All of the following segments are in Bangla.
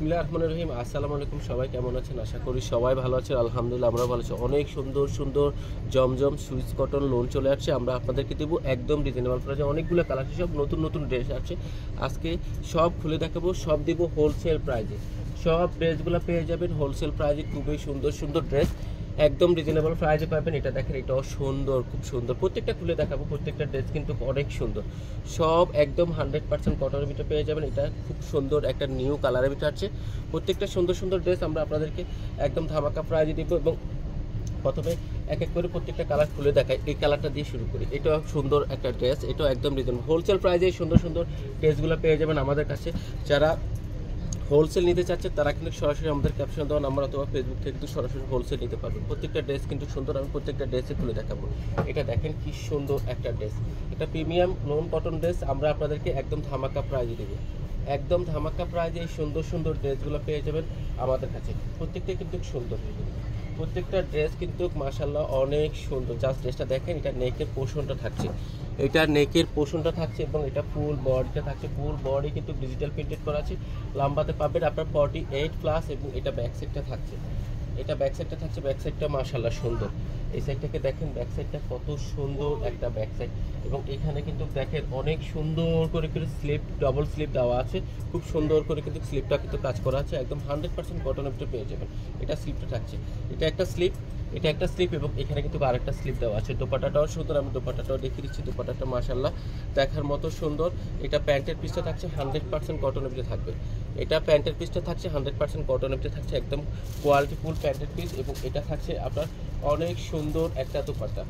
বিসমিল্লাহির রহমানির রহিম। আসসালামু আলাইকুম, সবাই কেমন আছেন? আশা করি সবাই ভালো আছেন। আলহামদুলিল্লাহ আমরা ভালো আছি। অনেক সুন্দর সুন্দর জমজম সুইচ কটন লোন চলে আসছে, আমরা আপনাদেরকে দেবো একদম রিজনেবল প্রাইসে। অনেকগুলো কালার, সব নতুন নতুন ড্রেস আছে, আজকে সব খুলে দেখাবো, সব দেবো হোলসেল প্রাইজে। সব ড্রেসগুলো পেয়ে যাবেন হোলসেল প্রাইজে, খুবই সুন্দর সুন্দর ড্রেস একদম রিজনেবল প্রাইজে পাবেন। এটা দেখেন, এটাও সুন্দর, খুব সুন্দর, প্রত্যেকটা খুলে দেখাবো। প্রত্যেকটা ড্রেস কিন্তু অনেক সুন্দর, সব একদম 100% কটনের ভিতরে পেয়ে যাবেন। এটা খুব সুন্দর একটা নিউ কালারের ভিতরে আছে। প্রত্যেকটা সুন্দর সুন্দর ড্রেস আমরা আপনাদেরকে একদম ধামাকা প্রাইজে দিব। এবং প্রথমে এক এক করে প্রত্যেকটা কালার খুলে দেখাই। এই কালারটা দিয়ে শুরু করি। এটাও সুন্দর একটা ড্রেস, এটাও একদম রিজনেবল হোলসেল প্রাইজে সুন্দর সুন্দর ড্রেসগুলো পেয়ে যাবেন আমাদের কাছে। যারা হোলসেল নিতে চাচ্ছে তারা কিন্তু সরাসরি আমাদের ক্যাপশন দেওয়া নাম্বার অথবা ফেসবুক থেকে কিন্তু সরাসরি হোলসেল নিতে পারবেন। প্রত্যেকটা ড্রেস কিন্তু সুন্দর, আমি প্রত্যেকটা ড্রেসে খুলে দেখাবো। এটা দেখেন কি সুন্দর একটা ড্রেস, এটা প্রিমিয়াম লোন কটন ড্রেস, আমরা আপনাদেরকে একদম ধামাকা প্রাইজে দেবো। একদম ধামাকা প্রাইজে এই সুন্দর সুন্দর ড্রেসগুলো পেয়ে যাবেন আমাদের কাছে। প্রত্যেকটা কিন্তু সুন্দর, প্রত্যেকটা ড্রেস কিন্তু মাশাআল্লাহ অনেক সুন্দর। জাস্ট ড্রেসটা দেখেন, এটা নেকের পোর্শনটা থাকছে, এটা নেকের পোর্শনটা থাকছে এবং এটা ফুল বডিটা থাকছে। ফুল বডি কিন্তু ডিজিটাল প্রিন্টেড করা আছে। লম্বাতে পাবেন আপনার 48+ এবং এটা ব্যাক সাইডটা থাকছে, এটা ব্যাক সাইডটা থাকছে। ব্যাক সাইডটা মাশাআল্লাহ সুন্দর। এই সাইডটাকে দেখেন, ব্যাক সাইডটা কত সুন্দর একটা ব্যাক সাইড। এবং এখানে কিন্তু দেখেন অনেক সুন্দর করে করে স্লিপ, ডবল স্লিপ দেওয়া আছে, খুব সুন্দর করে কিন্তু স্লিপটা কিন্তু কাজ করা আছে। একদম 100% কটনের ভিতরে পেয়ে যাবেন। এটা স্লিপটা থাকছে, এটা একটা স্লিপ, এটা একটা স্লিপ এবং এখানে কিন্তু আরেকটা স্লিপ দেওয়া আছে। দোপাট্টাটাও সুন্দর, আমি দোপাট্টাটাও দেখিয়ে দিচ্ছি। দোপাট্টাটা মাশাআল্লাহ দেখার মতো সুন্দর। এটা প্যান্টের পিসটা থাকছে 100% কটনের ভিতরে থাকবে। এটা প্যান্টের পিসটা থাকছে 100% কটনের ভিতরে থাকছে, একদম কোয়ালিটিফুল প্যান্টের পিস। এবং এটা থাকছে আপনার অনেক সুন্দর একটা দোপাট্টা,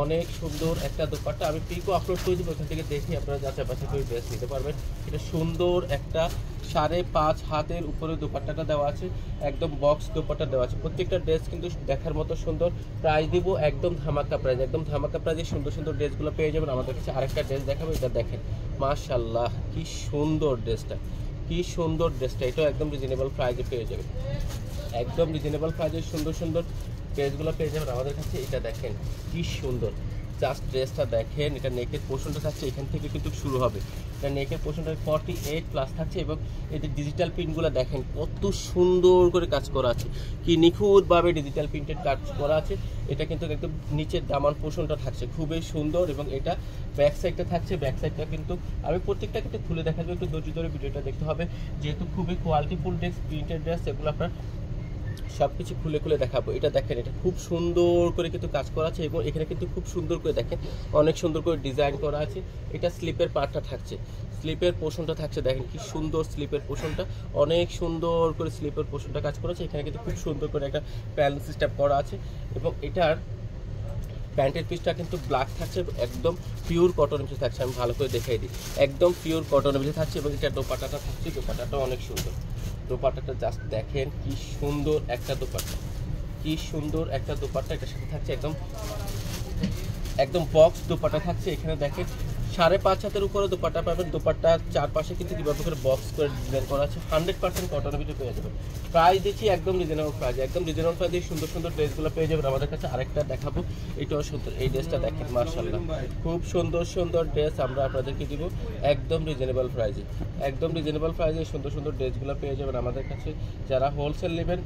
অনেক সুন্দর একটা দোপাট্টা। আমি পিকও আপলোড করে দেবো, ওখান থেকে দেখে আপনারা যাচাই বাছাই করে ড্রেস নিতে পারবেন। এটা সুন্দর একটা 5.5 হাতের উপরে দোপাট্টাটা দেওয়া আছে, একদম বক্স দোপাট্টা দেওয়া আছে। প্রত্যেকটা ড্রেস কিন্তু দেখার মতো সুন্দর। প্রাইস দিব একদম ধামাকা প্রাইস, একদম ধামাকা প্রাইসে সুন্দর সুন্দর ড্রেসগুলো পেয়ে যাবেন আমাদের কাছে। আরেকটা ড্রেস দেখাবো, এটা দেখেন মাশাআল্লাহ কি সুন্দর ড্রেসটা, কি সুন্দর ড্রেসটা। এটাও একদম রিজনেবল প্রাইসে পেয়ে যাবেন, একদম রিজনেবল প্রাইসে সুন্দর সুন্দর ড্রেসগুলো পেয়ে যাবেন আমাদের কাছে। এটা দেখেন কি সুন্দর, জাস্ট ড্রেসটা দেখেন। এটা নেকের পোর্শনটা থাকছে, এখান থেকে কিন্তু শুরু হবে। এটা নেকের পোর্শনটা 48+ থাকছে এবং এই যে ডিজিটাল প্রিন্টগুলো দেখেন কত সুন্দর করে কাজ করা আছে, কি নিখুঁতভাবে ডিজিটাল প্রিন্টেড কাজ করা আছে। এটা কিন্তু একদম নিচের দামান পোর্শনটা থাকছে খুবই সুন্দর। এবং এটা ব্যাক সাইডটা থাকছে, ব্যাক সাইডটা কিন্তু আমি প্রত্যেকটা কিন্তু খুলে দেখাবো। একটু ধৈর্য ধরে ভিডিওটা দেখতে হবে, যেহেতু খুবই কোয়ালিটিফুল ড্রেস, প্রিন্টেড ড্রেস, এগুলো আপনার সব কিছু খুলে খুলে দেখাবো। এটা দেখেন, এটা খুব সুন্দর করে কিন্তু কাজ করা আছে এবং এখানে কিন্তু খুব সুন্দর করে দেখেন অনেক সুন্দর করে ডিজাইন করা আছে। এটা স্লিপের পার্টটা থাকছে, স্লিপের পোর্শনটা থাকছে, দেখেন কি সুন্দর স্লিপের পোর্শনটা, অনেক সুন্দর করে স্লিপের পোর্শনটা কাজ করা আছে। এখানে কিন্তু খুব সুন্দর করে একটা প্যানেল সিস্টেম করা আছে এবং এটার প্যান্টের পিসটা কিন্তু ব্ল্যাক থাকছে, একদম পিওর কটনের ভিতরে থাকছে। আমি ভালো করে দেখাই দিই, একদম পিওর কটনের ভিতরে থাকছে। এবং এটা দোপাট্টাটা থাকছে, দোপাট্টাটাও অনেক সুন্দর। দোপাট্টাটা জাস্ট দেখেন কি সুন্দর একটা দোপাট্টা, কি সুন্দর একটা দোপাট্টা। এটার সাথে থাকছে একদম একদম বক্স দোপাট্টা থাকছে। এখানে দেখেন 5.5 হাতের উপরে দোপাট্টা পাবেন। দোপাট্টার চারপাশে কিন্তু কীভাবে করে বক্স করে ডিজাইন করা আছে। 100% কটনের ভিতরে পেয়ে যাবেন। প্রাইস দিচ্ছি একদম রিজনেবল প্রাইস, একদম রিজনেবল প্রাইসে সুন্দর সুন্দর ড্রেসগুলো পেয়ে যাবেন আমাদের কাছে। আরেকটা দেখাবো, এটাও সুন্দর। এই ড্রেসটা দেখেন মাশাআল্লাহ, খুব সুন্দর সুন্দর ড্রেস আমরা আপনাদেরকে দিব একদম রিজনেবল প্রাইসে, একদম রিজনেবল প্রাইসে সুন্দর সুন্দর ড্রেসগুলো পেয়ে যাবেন আমাদের কাছে। যারা হোলসেল নেবেন,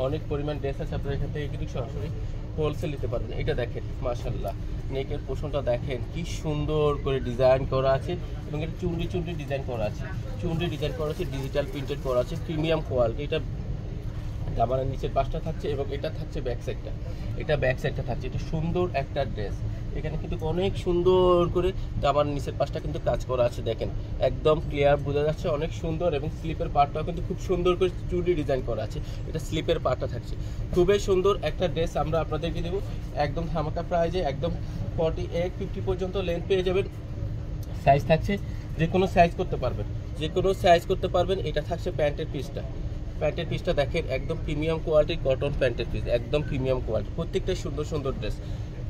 অনেক পরিমাণ ড্রেস আছে, আপনারা এখান থেকে কিন্তু সরাসরি হোলসেল নিতে পারবেন। এটা দেখেন মাশাআল্লাহ, নেকের পোর্শনটা দেখেন কি সুন্দর করে ডিজাইন করা আছে এবং এটা চুনরি চুনরি ডিজাইন করা আছে, চুনরি ডিজাইন করা আছে, ডিজিটাল প্রিন্টেড করা আছে, প্রিমিয়াম কোয়ালিটি। এটা দামানের নিচের পাশটা থাকছে এবং এটা থাকছে ব্যাক সাইডটা, এটা ব্যাক সাইডটা থাকছে। এটা সুন্দর একটা ড্রেস, এখানে কিন্তু অনেক সুন্দর করে দামার নিচের পাশটা কিন্তু কাজ করা আছে, দেখেন একদম ক্লিয়ার বোঝা যাচ্ছে, অনেক সুন্দর। এবং স্লিপের পার্টটাও কিন্তু খুব সুন্দর করে চুড়ি ডিজাইন করা আছে। এটা স্লিপের পার্টটা থাকছে, খুবই সুন্দর একটা ড্রেস আমরা আপনাদেরকে দেবো একদম ধামাকা প্রাইজে। একদম 48-50 পর্যন্ত লেন্থ পেয়ে যাবেন। সাইজ থাকছে যে কোনো সাইজ করতে পারবেন, যে কোনো সাইজ করতে পারবেন। এটা থাকছে প্যান্টের পিসটা, প্যান্টের পিসটা দেখেন একদম প্রিমিয়াম কোয়ালিটির কটন প্যান্টের পিস, একদম প্রিমিয়াম কোয়ালিটি। প্রত্যেকটাই সুন্দর সুন্দর ড্রেস,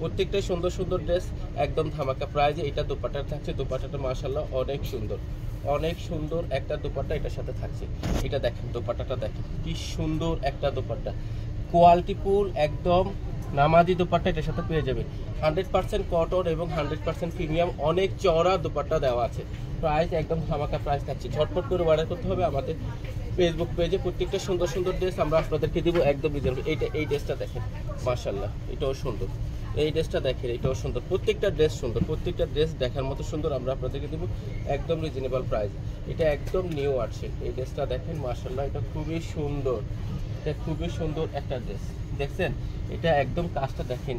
প্রত্যেকটাই সুন্দর সুন্দর ড্রেস একদম ধামাকা প্রাইজে। এটা দোপাট্টা থাকছে, দোপাট্টাটা মাশাআল্লাহ অনেক সুন্দর, অনেক সুন্দর একটা দোপাট্টা এটার সাথে থাকছে। এটা দেখেন দোপাট্টাটা দেখেন কি সুন্দর একটা দোপাট্টা, কোয়ালিটিফুল একদম নামাজি দোপাট্টা এটার সাথে পেয়ে যাবেন। 100% কটন এবং 100% প্রিমিয়াম, অনেক চওড়া দোপাট্টা দেওয়া আছে। প্রাইস একদম ধামাকা প্রাইস থাকছে, ঝটপট করে অর্ডার করতে হবে। আমাদের ফেসবুক পেজে প্রত্যেকটা সুন্দর সুন্দর ড্রেস আমরা আপনাদেরকে দিব একদম রিজনেবল। এই ড্রেসটা দেখেন মাশাআল্লাহ, এটাও সুন্দর। এই ড্রেসটা দেখেন, এটাও সুন্দর। প্রত্যেকটা ড্রেস সুন্দর, প্রত্যেকটা ড্রেস দেখার মতো সুন্দর। আমরা আপনাদেরকে দিব একদম রিজনেবল প্রাইস। এটা একদম নিউ আসছে। এই ড্রেসটা দেখেন মাশাআল্লাহ, এটা খুবই সুন্দর, এটা খুবই সুন্দর একটা ড্রেস। দেখছেন এটা একদম কাজটা দেখেন,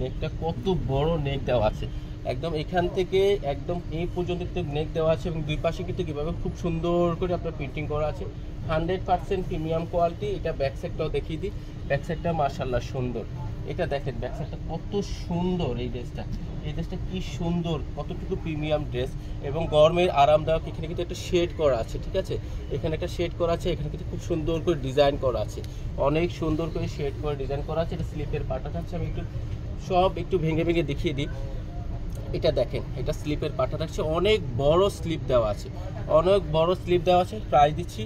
নেকটা কত বড় নেক দেওয়া আছে, একদম এখান থেকে একদম এই পর্যন্ত নেক দেওয়া আছে এবং দুই পাশে কিন্তু কীভাবে খুব সুন্দর করে আপনার প্রিন্টিং করা আছে। 100% প্রিমিয়াম কোয়ালিটি। এটা ব্যাক সাইডটাও দেখিয়ে দিই, ব্যাক সাইডটা মাশাআল্লাহ সুন্দর। এটা দেখেন ব্যাক সাইডটা কত সুন্দর। এই ড্রেসটা কি সুন্দর, কতটুকু প্রিমিয়াম ড্রেস এবং গরমের আরামদায়ক। এখানে কিন্তু একটা শেড করা আছে, ঠিক আছে, এখানে একটা শেড করা আছে, এখানে কিন্তু খুব সুন্দর করে ডিজাইন করা আছে, অনেক সুন্দর করে শেড করে ডিজাইন করা আছে। এটা স্লিপের পাটা থাকছে, আমি একটু ভেঙে ভেঙে দেখিয়ে দিই। এটা দেখেন, এটা স্লিপের পাটা থাকছে, অনেক বড় স্লিপ দেওয়া আছে, অনেক বড় স্লিপ দেওয়া আছে। প্রাইস দিচ্ছি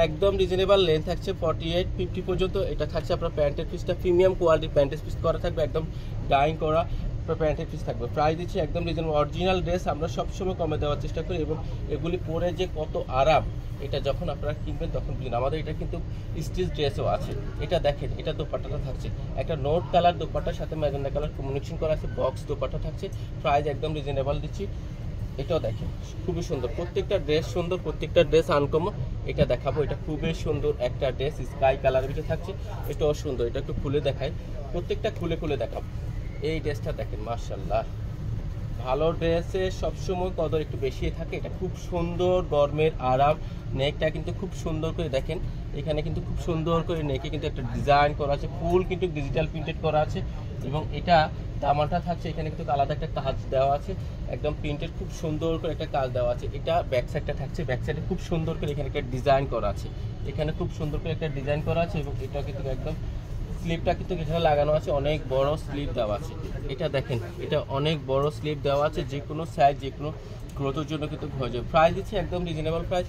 একদম রিজনেবল। লেন্থ থাকছে 48-50 পর্যন্ত। এটা থাকছে আপনার প্যান্টের পিসটা প্রিমিয়াম কোয়ালিটির প্যান্টের পিস করা থাকবে, একদম ডাইং করা প্যান্টের পিস থাকবে। প্রাইস দিচ্ছি একদম রিজনেবল। অরিজিনাল ড্রেস আমরা সবসময় কমে দেওয়ার চেষ্টা করি এবং এগুলি পরে যে কত আরাম, এটা যখন আপনারা কিনবেন তখন বুঝবেন। আমাদের এটা কিন্তু স্টিচ ড্রেসও আছে। এটা দেখেন, এটা দোপাট্টাটা থাকছে একটা নোট কালার দোপাট্টার সাথে ম্যাজেন্ডা কালার কম্বিনেশন করা আছে, বক্স দোপাট্টা থাকছে। প্রাইস একদম রিজনেবল দিচ্ছি। এটাও দেখেন খুবই সুন্দর, প্রত্যেকটা ড্রেস সুন্দর, প্রত্যেকটা ড্রেস আনকমন। এটা দেখাবো, এটা খুবই সুন্দর একটা ড্রেস, স্কাই কালারের ভিতরে থাকছে, এটাও সুন্দর। এটা একটু খুলে দেখাই, প্রত্যেকটা খুলে দেখাবো। এই ড্রেসটা দেখেন মাশাআল্লাহ, ভালো ড্রেসে সবসময় কদর একটু বেশি থাকে। এটা খুব সুন্দর, গরমের আরাম। নেকটা কিন্তু খুব সুন্দর করে দেখেন, এখানে কিন্তু খুব সুন্দর করে নেকে কিন্তু একটা ডিজাইন করা আছে, ফুল কিন্তু ডিজিটাল প্রিন্টেড করা আছে এবং এটা দামানটা থাকছে, এখানে কিন্তু আলাদা একটা কাজ দেওয়া আছে, একদম প্রিন্টেড খুব সুন্দর করে একটা কাজ দেওয়া আছে। এটা ব্যাক সাইডটা থাকছে, ব্যাক সাইডে খুব সুন্দর করে এখানে একটা ডিজাইন করা আছে, এখানে খুব সুন্দর করে একটা ডিজাইন করা আছে এবং এটা কিন্তু একদম স্লিপটা কিন্তু এখানে লাগানো আছে, অনেক বড় স্লিপ দেওয়া আছে। এটা দেখেন, এটা অনেক বড় স্লিপ দেওয়া আছে, যে কোনো সাইজ, যে কোনো গ্রোথের জন্য কিন্তু হয়ে যাবে। প্রাইস দিচ্ছে একদম রিজনেবল প্রাইস।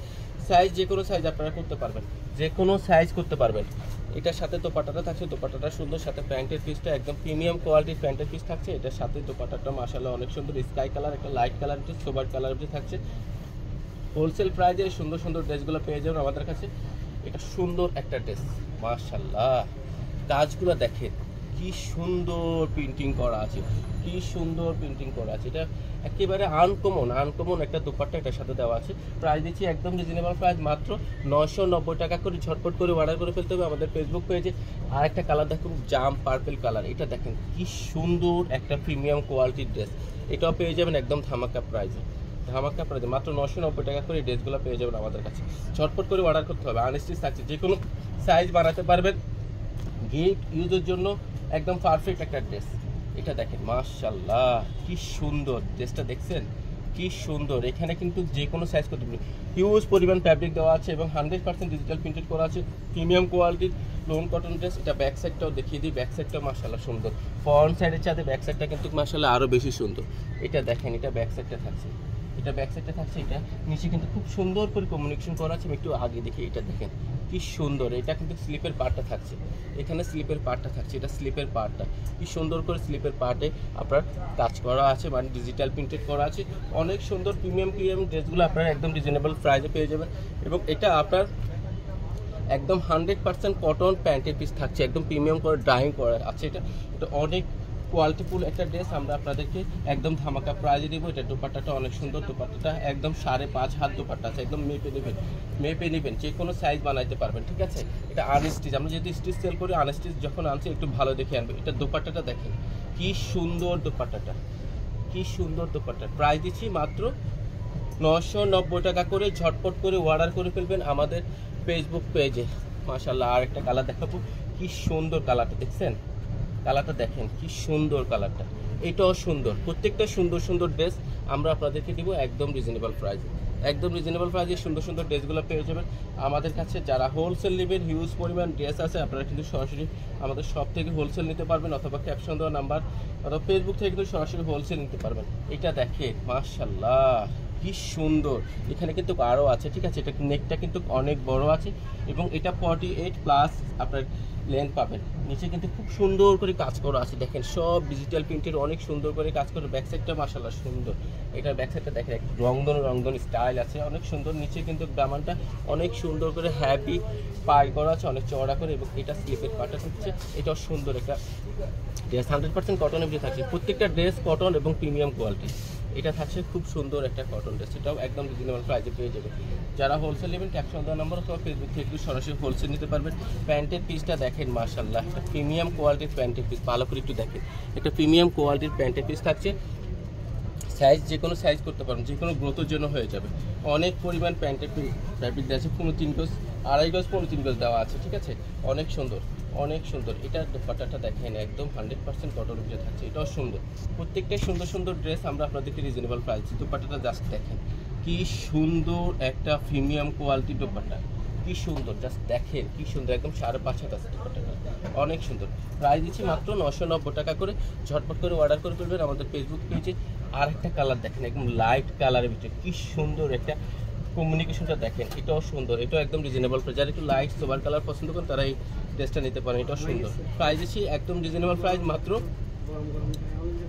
সাইজ যে কোনো সাইজ আপনারা করতে পারবেন, যে কোনো সাইজ করতে পারবেন। এটার সাথে দোপাট্টাটা থাকছে, দোপাট্টাটা সুন্দর, সাথে প্যান্টের পিসটা একদম প্রিমিয়াম কোয়ালিটির প্যান্টের পিস থাকছে। এটার সাথে দোপাট্টাটা মাশাআল্লাহ অনেক সুন্দর, স্কাই কালার, একটা লাইট কালার, সোবার কালার থাকছে। হোলসেল প্রাইজে সুন্দর সুন্দর ড্রেসগুলো পেয়ে যাবেন আমাদের কাছে। এটা সুন্দর একটা ড্রেস মাশাআল্লাহ, কাজগুলো দেখেন কি সুন্দর প্রিন্টিং করা আছে, কি সুন্দর প্রিন্টিং করা আছে। এটা একেবারে আনকমন একটা দোপাট্টা এটার সাথে দেওয়া আছে। প্রাইস দিচ্ছি একদম রিজনেবল প্রাইস, মাত্র 990 টাকা করে। ঝটপট করে অর্ডার করে ফেলতে হবে আমাদের ফেসবুক পেজে। আর একটা কালার দেখুন, জাম পার্পল কালার, এটা দেখেন কি সুন্দর একটা প্রিমিয়াম কোয়ালিটির ড্রেস। এটাও পেয়ে যাবেন একদম ধামাকা প্রাইসে, মাত্র 990 টাকা করে ড্রেসগুলো পেয়ে যাবেন আমাদের কাছে। ঝটপট করে অর্ডার করতে হবে, আনস্টিচ থাকছে, যে কোনো সাইজ বানাতে পারবেন, গিফট ইউজের জন্য একদম পারফেক্ট একটা ড্রেস। এটা দেখেন মাশাআল্লাহ কি সুন্দর ড্রেসটা, দেখছেন কি সুন্দর। এখানে কিন্তু যে কোনো সাইজ করতে পারবেন, হিউজ পরিমাণ ফ্যাব্রিক দেওয়া আছে এবং 100% ডিজিটাল প্রিন্টেড করা আছে, প্রিমিয়াম কোয়ালিটির লোন কটন ড্রেস। এটা ব্যাক সাইডটাও দেখিয়ে দিই, ব্যাক সাইডটাও মাশাআল্লাহ সুন্দর। ফ্রন্ট সাইডের চাঁদে ব্যাক সাইডটা কিন্তু মাশাআল্লাহ আরও বেশি সুন্দর। এটা দেখেন, এটা ব্যাক সাইডটা থাকছে, এটা ব্যাক সাইডটা থাকছে, এটা নিচে কিন্তু খুব সুন্দর করে কমিউনিকেশন করা আছে। আমি একটু আগে দেখি, এটা দেখেন কি সুন্দর। এটা কিন্তু স্লিপের পার্টটা থাকছে, এখানে স্লিপের পার্টটা থাকছে, এটা স্লিপের পার্টটা কি সুন্দর করে স্লিপের পার্টে আপনার কাজ করা আছে, মানে ডিজিটাল প্রিন্টেড করা আছে। অনেক সুন্দর প্রিমিয়াম ড্রেসগুলো আপনারা একদম রিজনেবল প্রাইসে পেয়ে যাবেন এবং এটা আপনার একদম 100% কটন প্যান্টের পিস থাকছে, একদম প্রিমিয়াম করে ড্রাইং করা আছে। এটা অনেক কোয়ালিটিফুল একটা ড্রেস, আমরা আপনাদেরকে একদম ধামাকা প্রাইজে দিব। এটা দোপাট্টাটা অনেক সুন্দর, দোপাট্টাটা একদম 5.5 হাত দোপাট্টা আছে, একদম মেপে নেবেন, যে কোনো সাইজ বানাইতে পারবেন, ঠিক আছে। এটা আনস্টিচ, আমরা যেহেতু স্টিচ সেল করি, আনস্টিচ যখন আনছি একটু ভালো দেখে আনবে। এটা দোপাট্টাটা দেখেন কি সুন্দর, দোপাট্টাটা কি সুন্দর দোপাট্টা। প্রাইস দিচ্ছি মাত্র 990 টাকা করে। ঝটপট করে অর্ডার করে ফেলবেন আমাদের ফেসবুক পেজে। মাশাআল্লাহ, আর একটা কালার দেখাবো, কি সুন্দর কালারটা, দেখছেন কালারটা দেখেন কি সুন্দর কালারটা, এটাও সুন্দর। প্রত্যেকটা সুন্দর সুন্দর ড্রেস আমরা আপনাদেরকে দিব একদম রিজনেবল প্রাইসে, একদম রিজনেবল প্রাইসে সুন্দর সুন্দর ড্রেসগুলো পেয়ে যাবেন আমাদের কাছে। যারা হোলসেল নেবেন, হিউজ পরিমাণ ড্রেস আছে, আপনারা কিন্তু সরাসরি আমাদের শপ থেকে হোলসেল নিতে পারবেন, অথবা ক্যাপশন দেওয়া নাম্বার অথবা ফেসবুক থেকে কিন্তু সরাসরি হোলসেল নিতে পারবেন। এটা দেখেন মাশাআল্লাহ কি সুন্দর। এখানে কিন্তু আরও আছে, ঠিক আছে, এটা নেকটা কিন্তু অনেক বড় আছে এবং এটা 48 প্লাস আপনার লেন্থ পাবেন। নিচে কিন্তু খুব সুন্দর করে কাজ করা আছে, দেখেন সব ডিজিটাল প্রিন্টের অনেক সুন্দর করে কাজ করে। ব্যাক সাইডটা মাশাআল্লাহ সুন্দর, এটার ব্যাক সাইডটা দেখেন একটু রংধন স্টাইল আছে, অনেক সুন্দর। নিচে কিন্তু দামানটা অনেক সুন্দর করে হ্যাভি পাই করা আছে, অনেক চওড়া করে, এবং এটা স্লিপের পাটা হচ্ছে, এটাও সুন্দর একটা ড্রেস। 100% কটনের ভিতরে থাকছে, প্রত্যেকটা ড্রেস কটন এবং প্রিমিয়াম কোয়ালিটি। এটা থাকছে খুব সুন্দর একটা কটন ড্রেস, এটাও একদম রিজনেবল প্রাইসে পেয়ে যাবে। যারা হোলসেল নেবেন ক্যাপশন দেওয়া নাম্বার অথবা ফেসবুক থেকে একটু সরাসরি হোলসেল নিতে পারবেন। প্যান্টের পিসটা দেখেন মাশাআল্লাহ, একটা প্রিমিয়াম কোয়ালিটির প্যান্টের পিস, ভালো করে একটু দেখেন, একটা প্রিমিয়াম কোয়ালিটির প্যান্টের পিস থাকছে। সাইজ যে কোনো সাইজ করতে পারবেন, যে কোনো গ্রোথের জন্য হয়ে যাবে। অনেক পরিমাণ প্যান্টের ফ্যাব্রিক দেওয়া আছে, 3 গজ, 2.5 গজ, 3 গজ দেওয়া আছে, ঠিক আছে, অনেক সুন্দর অনেক সুন্দর। এটার দোপাট্টাটা দেখেন একদম 100% কটনের ভিতরে থাকছে, এটাও সুন্দর। প্রত্যেকটাই সুন্দর সুন্দর ড্রেস আমরা আপনাদেরকে রিজনেবল প্রাইস। দোপাট্টাটা জাস্ট দেখেন কি সুন্দর, একটা প্রিমিয়াম কোয়ালিটির দোপাট্টা, কি সুন্দর, জাস্ট দেখেন কি সুন্দর, একদম 5.5 হাত আছে দোপাট্টাটা, অনেক সুন্দর। প্রাইস দিচ্ছি মাত্র 990 টাকা করে। ঝটপট করে অর্ডার করে ফেলবেন আমাদের ফেসবুক পেজে। আর একটা কালার দেখেন একদম লাইট কালারের ভিতরে, কি সুন্দর একটা কমিউনিকেশনটা দেখেন, এটাও সুন্দর, এটাও একদম রিজনেবল প্রাইস। যারা একটু লাইট সোবার কালার পছন্দ করেন তারা এই ড্রেসটা নিতে পারেন, এটাও সুন্দর। প্রাইস দিচ্ছি একদম রিজনেবল প্রাইস, মাত্র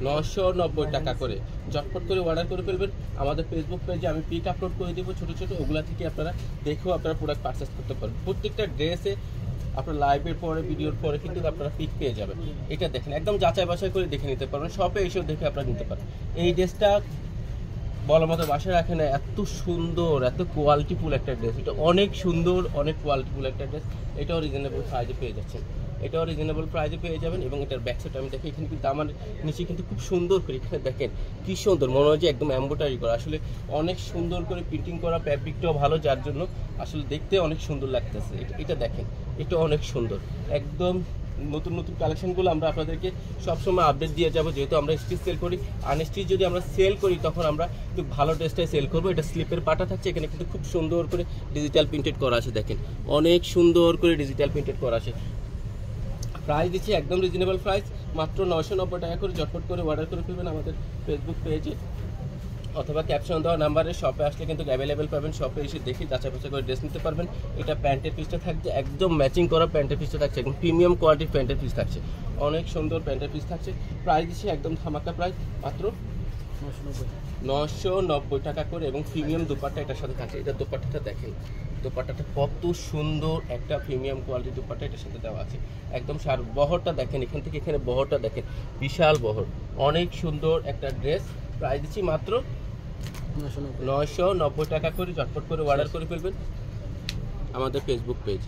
990 টাকা করে। ঝটপট করে অর্ডার করে ফেলবেন আমাদের ফেসবুক পেজে, আমি পিক আপলোড করে দেবো ছোটো ছোটো, ওগুলা থেকে আপনারা দেখেও আপনারা প্রোডাক্ট পারচেস করতে পারবেন। প্রত্যেকটা ড্রেসে আপনার লাইভের পরে ভিডিওর পরে কিন্তু আপনারা পিক পেয়ে যাবেন। এটা দেখেন একদম যাচাই বাছাই করে দেখে নিতে পারবেন, শপে এসেও দেখে আপনারা নিতে পারেন। এই ড্রেসটা বলার মতো বাসায় রাখে না, এত সুন্দর, এত কোয়ালিটিফুল একটা ড্রেস, এটা অনেক সুন্দর, অনেক কোয়ালিটিফুল একটা ড্রেস। এটাও রিজনেবল প্রাইসে পেয়ে যাচ্ছেন, এটাও রিজনেবল প্রাইসে পেয়ে যাবেন। এবং এটার ব্যাক সাইড আমি দেখি, এখানে কিন্তু আমার নিচে কিন্তু খুব সুন্দর করে, এখানে দেখেন কি সুন্দর, মনে হয় যে একদম এমব্রয়ডারি করা, আসলে অনেক সুন্দর করে প্রিন্টিং করা, ফ্যাব্রিকটাও ভালো, যার জন্য আসলে দেখতে অনেক সুন্দর লাগতেছে। এটা দেখেন, এটা অনেক সুন্দর, একদম নতুন নতুন কালেকশনগুলো আমরা আপনাদেরকে সবসময় আপডেট দিয়ে যাবো, যেহেতু আমরা স্টিচ সেল করি। আনস্টিচ যদি আমরা সেল করি তখন আমরা একটু ভালো ড্রেসটাই সেল করবো। এটা স্লিপের পাটা থাকছে, এখানে কিন্তু খুব সুন্দর করে ডিজিটাল প্রিন্টেড করা আছে, দেখেন অনেক সুন্দর করে ডিজিটাল প্রিন্টেড করা আছে। প্রাইস দিচ্ছি একদম রিজনেবল প্রাইস, মাত্র 990 টাকা করে। ঝটপট করে অর্ডার করে ফেলবেন আমাদের ফেসবুক পেজে অথবা ক্যাপশন দেওয়া নাম্বারে। শপে আসলে কিন্তু অ্যাভেলেবেল পাবেন, শপে এসে দেখি যাচাই বাছাই করে ড্রেস নিতে পারবেন। এটা প্যান্টের পিসটা থাকছে একদম ম্যাচিং করা, প্যান্টের পিসটা থাকছে একদম প্রিমিয়াম কোয়ালিটির প্যান্টের পিস থাকছে, অনেক সুন্দর প্যান্টের পিস থাকছে। প্রাইস দিচ্ছি একদম ধামাকা প্রাইস, মাত্র 990 টাকা করে। এবং প্রিমিয়াম দুপাট্টা এটার সাথে থাকছে। এটা দুপাট্টাটা দেখেন, দুপাট্টাটা কত সুন্দর, একটা প্রিমিয়াম কোয়ালিটির দুপাট্টা এটার সাথে দেওয়া আছে, একদম বহরটা দেখেন, এখান থেকে এখানে বহরটা দেখেন, বিশাল বহর, অনেক সুন্দর একটা ড্রেস। প্রাইস দিচ্ছি মাত্র 990 টাকা করে। ঝটপট করে অর্ডার করে ফেলবেন আমাদের ফেসবুক পেজ।